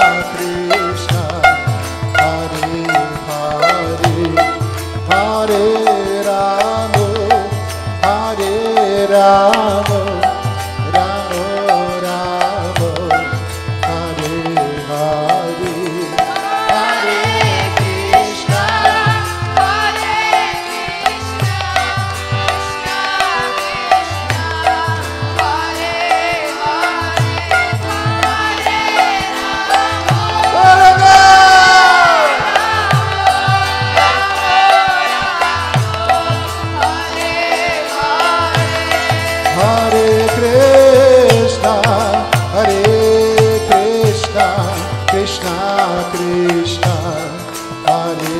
Krishna, Hare Hare, Hare Rama, Hare Rama, Rama Rama, Hare Hare, Hare Krishna, Hare Krishna, Krishna Krishna, Hare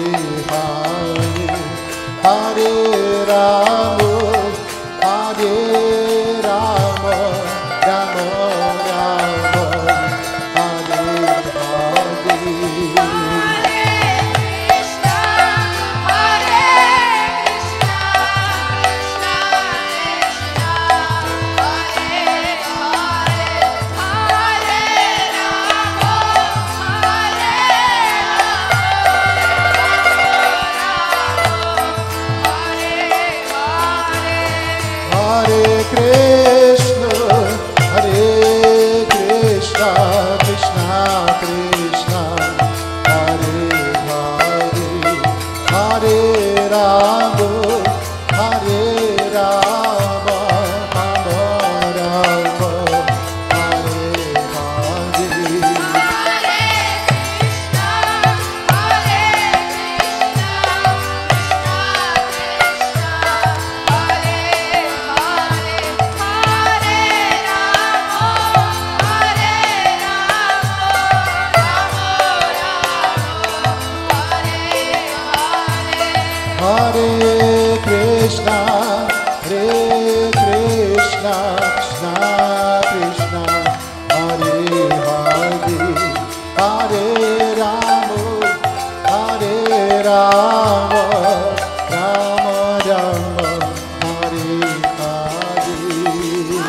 Hare Krishna, Hare Krishna, Krishna Krishna, Hare Hare, Hare Rama, Hare Rama, Rama Rama, Hare Hare Krishna, Hare Krishna, Krishna Krishna, Hare Hare, Hare Rama, Hare Rama, Rama Rama, Hare Hare.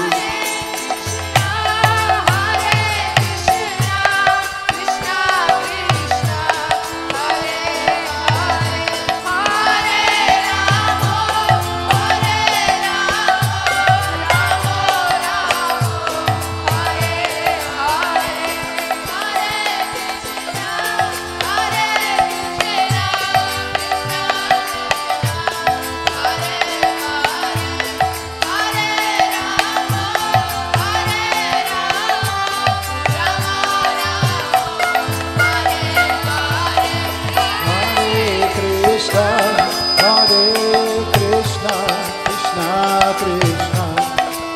Hare Krishna, Hare Krishna, Krishna Krishna,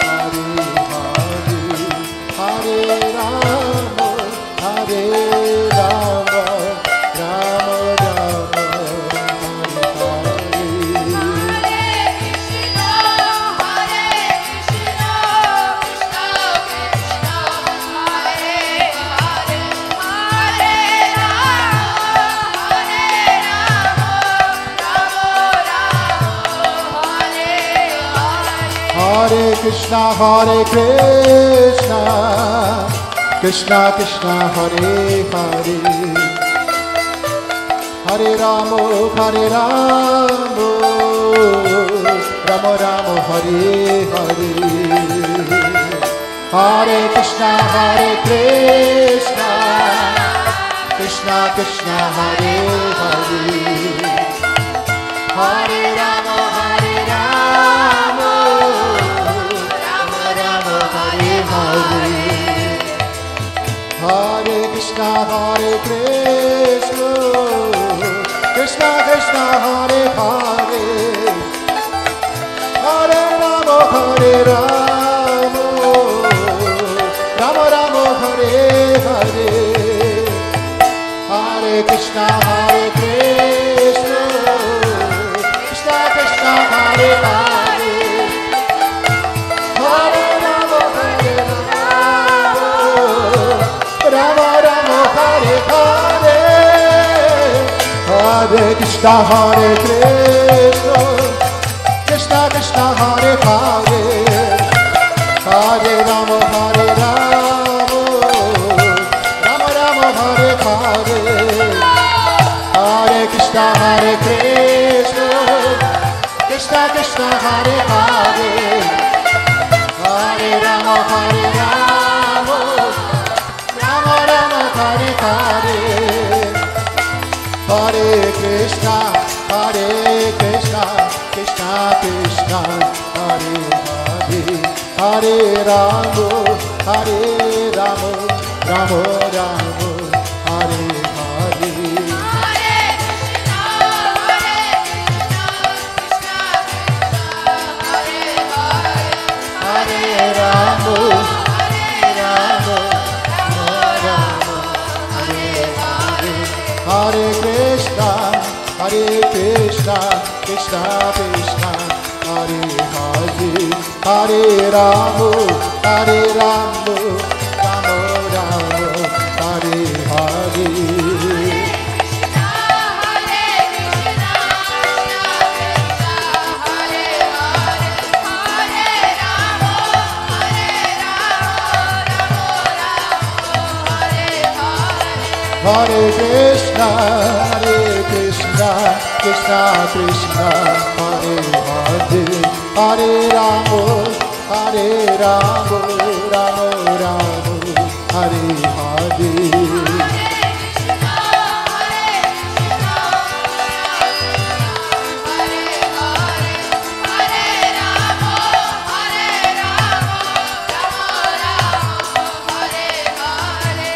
Hare Hare, Hare Rama, Hare Rama, Rama Rama, Hare Hare. Hare Krishna, Hare Krishna, Krishna Krishna, Hare Hare, Hare Rama, Hare Rama, Rama Rama, Hare Hare, Hare Krishna, Hare Krishna, Krishna Krishna, Hare Hare, Hare Rama, Hare Rama, Rama Rama, Hare Hare, Hare Krishna, Hare Krishna, Krishna Krishna, Hare Hare, Hare Rama, Hare Rama, Rama Rama, Hare Hare, Hare Krishna, Hare Krishna, Krishna Krishna, Hare Hare, Hare Rama, Hare Rama, Rama Rama, Hare Hare, Hare Krishna, Hare Krishna, Krishna Krishna, Hare Hare, Hare Rama, Hare Rama, Rama Rama, Hare Hare, Hare Krishna, Krishna Krishna, Hare Hare, Hare Rama, Rama Rama, Hare Hare, Hare Krishna, Krishna Krishna, Hare Hare, Hare Rama, Rama Rama, Hare Hare. Hare Krishna, Krishna Krishna, Hare Hare, Hare Rama, Rama Rama, Hare Hare. Hare Krishna, Krishna Krishna, Hare Hare, Hare Rama, Rama Rama, Hare Hare.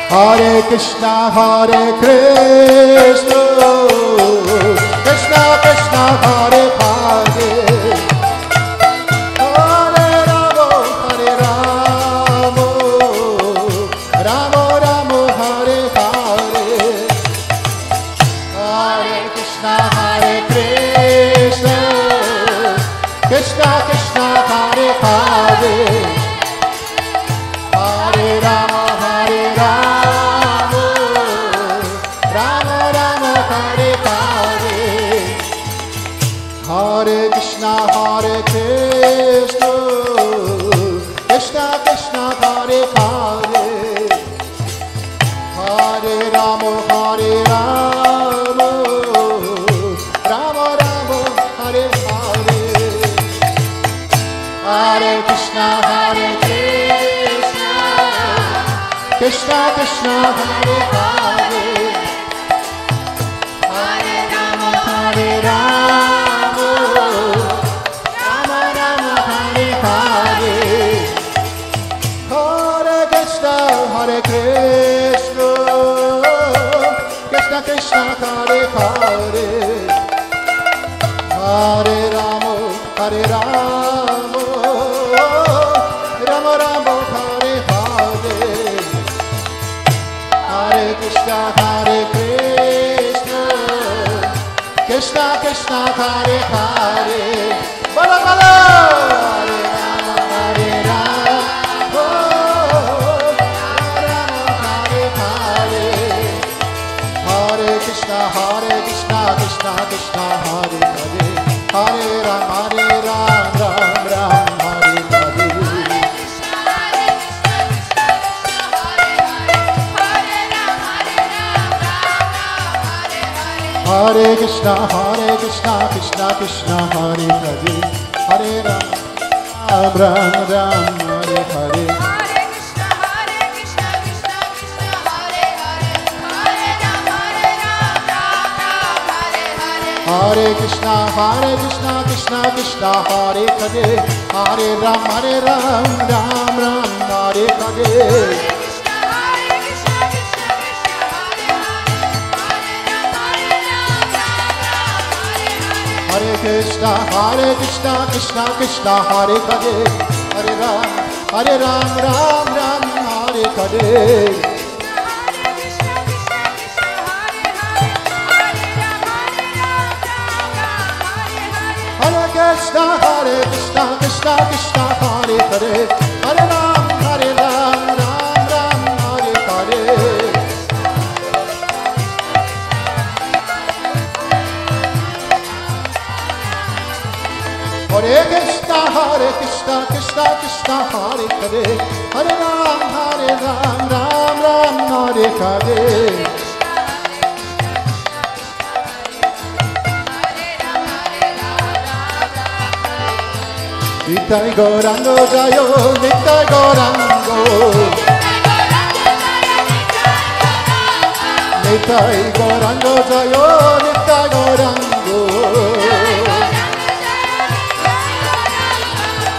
Hare Krishna, Krishna Krishna, Hare Hare, Hare Rama, Rama Rama, Hare Hare, Hare Krishna, Krishna Krishna, Hare Hare, Hare Rama, Hare Krishna, Krishna Krishna, Hare Hare, Hare Rama, Rama Rama, Hare Hare, Hare Krishna, Krishna Krishna, Hare Hare, Hare Rama, Hare Krishna, Krishna Krishna, Hare Hare, Hare Rama, Rama Rama, Hare Hare, Hare Krishna, Krishna Krishna, Hare Hare, Bala Bala, Hare Rama, Krishna, Krishna Krishna, Hare Hare, Hare Ram, Ram Ram, Hare Hare. Hare Krishna, Krishna Krishna, Hare Hare, Hare Ram, Ram Ram, Hare Hare. Hare Krishna, Krishna Krishna, Hare Hare, Hare Ram, Ram Ram, Hare Hare. Hare Krishna, Krishna Krishna, Hare Hare, Hare Ram, Ram Ram, Hare Hare. Krishna, Krishna Krishna, Hare Hare, Hare Ram, Ram Ram, Hare Hare. Hare Krishna, Krishna Krishna, Hare Hare, Hare Ram, Ram Ram, Hare Hare. Nitai Gaurango Jayo, Nitai Gaurango. Nitai Gaurango Jayo, Nitai Gaurango.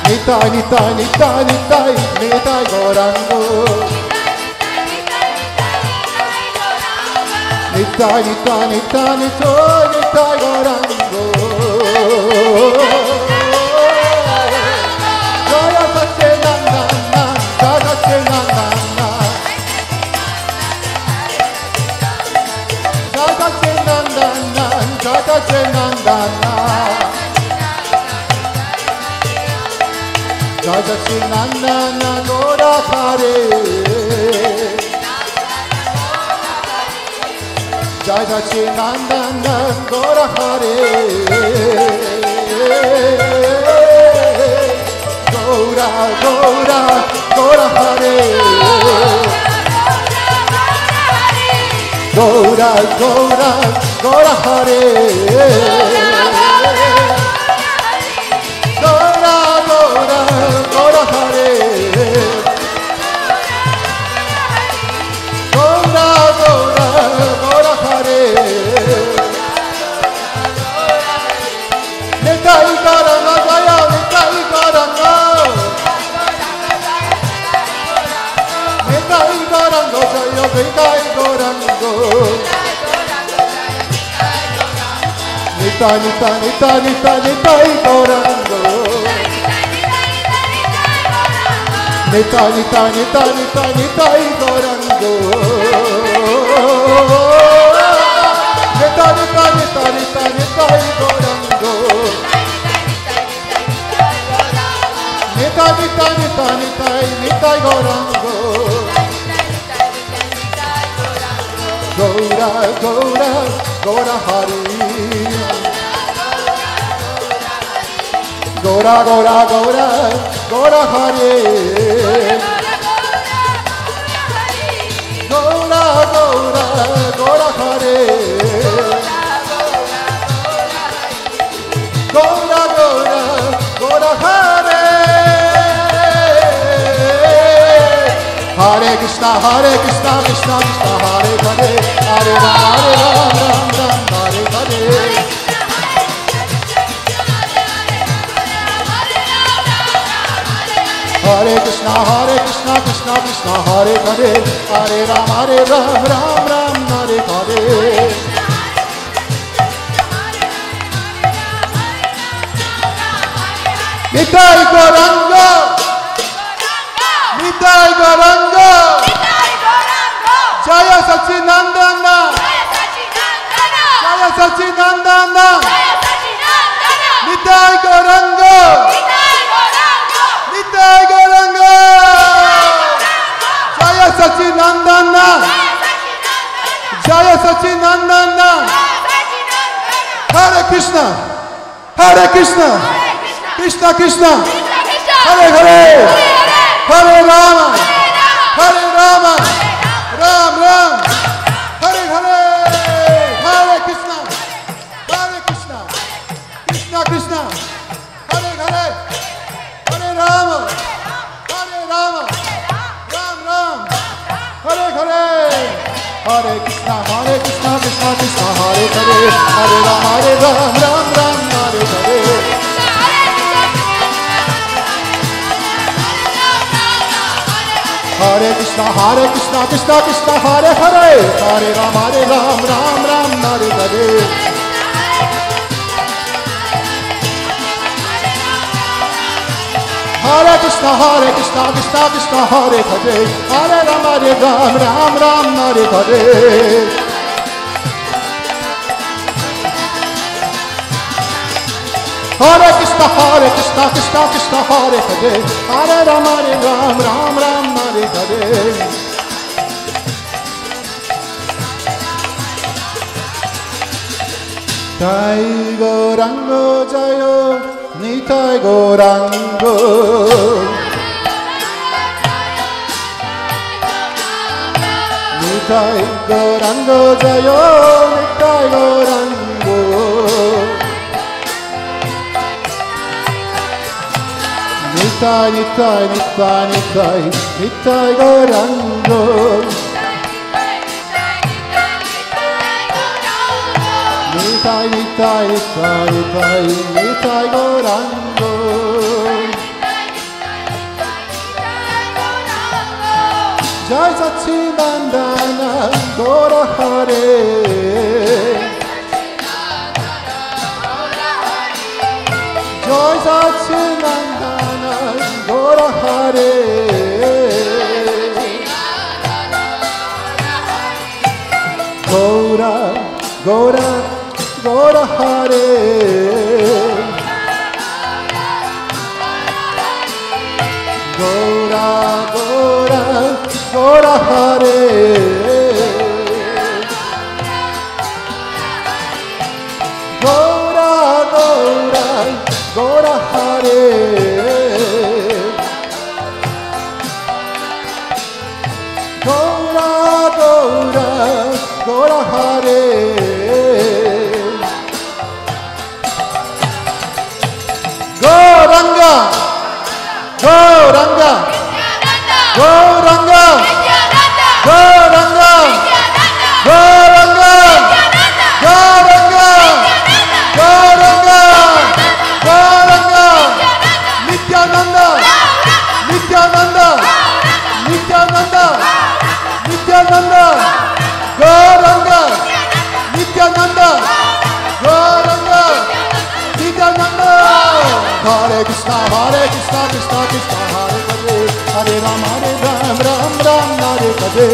Nitai, Nitai, Nitai, Nitai, Nitai Gaurango. Nitai, Nitai, Nitai, Nitai, Nitai Gaurango. Jaya Satchidananda, Jaya Satchidananda, Jaya Satchidananda, Jaya Satchidananda, Jaya Satchidananda, Gaura Hare. Jai Satchidananda Gaura Hare. Gaura, Gaura, Gaura Hare. Gaura, Gaura, Gaura Hare. Gaura, Gaura, Gaura Hare. Gaura, Gaura, Gaura Hare. Nitai Gauranga Jaya, Nitai Gauranga. Nitai Gauranga Jaya, Nitai Gauranga. Nitai, Nitai, Nitai, Nitai, Nitai Gauranga. Nitai, Nitai, Nitai, Nitai, Nitai Gauranga. Nitai, Nitai, Nitai, Nitai, Nitai Gauranga. Nitai, Nitai, Nitai, Nitai, Nitai Gauranga. Gaura, Gaura, Gaura Hare. Gaura, Gaura, Gaura, Gaura Hare. Gaura, Gaura, Gaura Hare. Gaura, Gaura, Gaura Hare. Hare Krishna, Hare Krishna, Krishna Krishna, Hare Hare, Hare Ram, Ram Ram, Hare Hare. Hare Krishna, Krishna Krishna, Hare Hare, Hare Ram, Ram Ram, Hare Hare. Nitai Gauranga, Nitai Gauranga, Jaya Satchidananda, Jaya Satchidananda, Nitai Gauranga, Nitai Gauranga, Jaya Satchidananda, Jaya Satchidananda. Hare Krishna, Hare Krishna, Krishna Krishna, Hare Hare, Hare Rama, Hare Rama, Ram Ram, Hare Hare, Hare Krishna, Krishna Krishna, Hare Hare, Hare Rama, Ram Ram, Hare Hare, Hare Krishna, Krishna Krishna, Hare Hare, Hare Ram, Ram Ram, Hare Hare. Hare Krishna, Krishna Krishna, Hare Hare, Hare Ram, Ram Ram, Hare Hare. Hare Krishna, Krishna Krishna, Hare Hare, Hare Ram, Ram Ram, Hare Hare. Hare Krishna, Krishna Krishna, Hare Hare, Hare Ram, Ram Ram, Hare Hare. Nitai Gaurango Jayo, Nitai Gaurango. Nitai Gaurango Jayo, Nitai Gaurango. Nitai, Nitai, Nitai, Nitai, Nitai Gauranga. Nitai, Nitai, Nitai, Nitai, Nitai Gauranga. Jai Satchidananda Gaura Hare. Jai Satchidananda Gaura Hare. Gaura, Gaura, Gaura Hare. Gaura, Gaura, Gaura Hare. Gaura, Gaura, Gaura Hare. Gaura, Gaura, Gaura Hare. Gauranga, Gauranga, Gauranga, Gauranga, Gauranga, Gauranga, Gauranga, Gauranga, Nityananda, Nityananda, Nityananda, Nityananda, Gauranga, Nityananda, Gauranga, Nityananda. Hare Krishna, Hare Krishna, Krishna Krishna, Hare Hare, Hare Ram, Ram Ram, Hare Hare.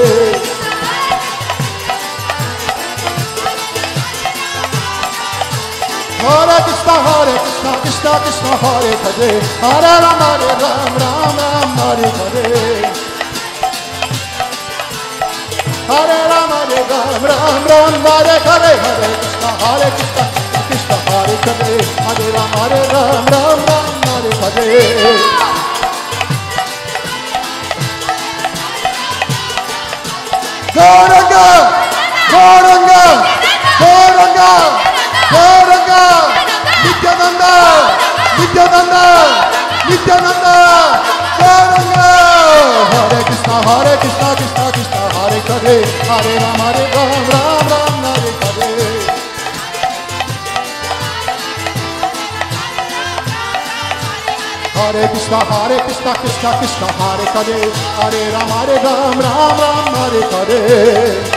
Hare Krishna, Krishna Krishna, Hare Hare, Hare Ram, Ram Hare Hare. Hare Ram, Ram Hare Hare, Hare Krishna, Krishna Krishna, Hare Hare, Hare Ram, Ram Hare Hare. Gauranga, Gauranga, Gauranga, Gauranga, Nityananda, Nityananda, Nityananda, Gauranga. Hare Krishna, Krishna Krishna, Hare Hare, Hare Ram, Ram Hare Hare. Hare Krishna, Krishna Krishna, Hare Hare, Hare Ram, Ram Hare Hare.